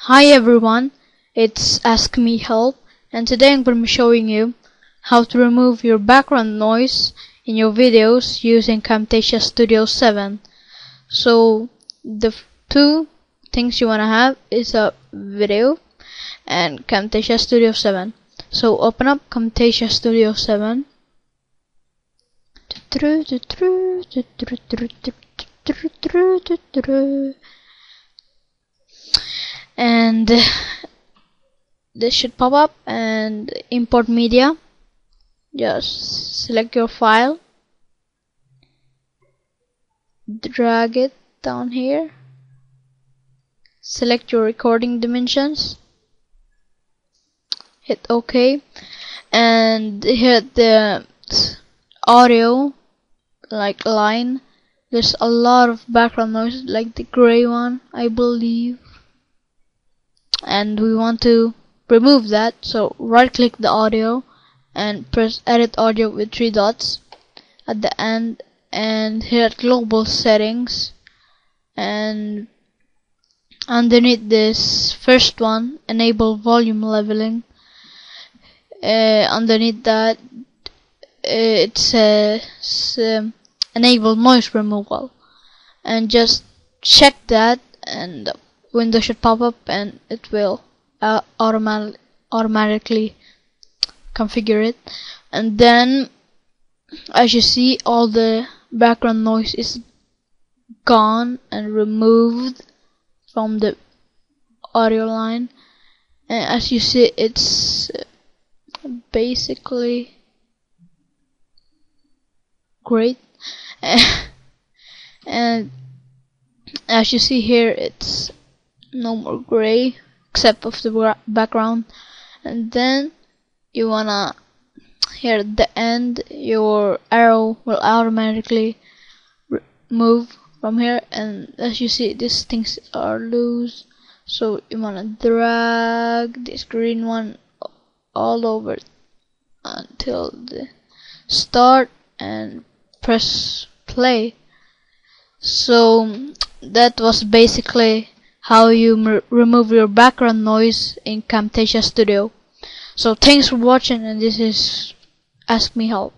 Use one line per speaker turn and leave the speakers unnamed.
Hi everyone, it's AskMeHelp, and today I'm going to be showing you how to remove your background noise in your videos using Camtasia Studio 7. So the two things you want to have is a video and Camtasia Studio 7. So open up Camtasia Studio 7. And this should pop up, and import media. Just select your file, drag it down here, select your recording dimensions, hit OK, and hit the audio line. There's a lot of background noise, like the gray one, I believe, and we want to remove that. So right click the audio and press edit audio with 3 dots at the end, and hit global settings, and underneath this first one, enable volume leveling. Underneath that it says enable noise removal, and just check that, and the window should pop up and it will automatically configure it. And then, as you see, all the background noise is gone and removed from the audio line, and as you see, it's basically great. And as you see here, it's no more gray except of the background. And then you wanna, here at the end, your arrow will automatically move from here, and as you see, these things are loose, so you wanna drag this green one all over until the start and press play. So that was basically how you remove your background noise in Camtasia Studio. So thanks for watching, and this is AskMeHelp.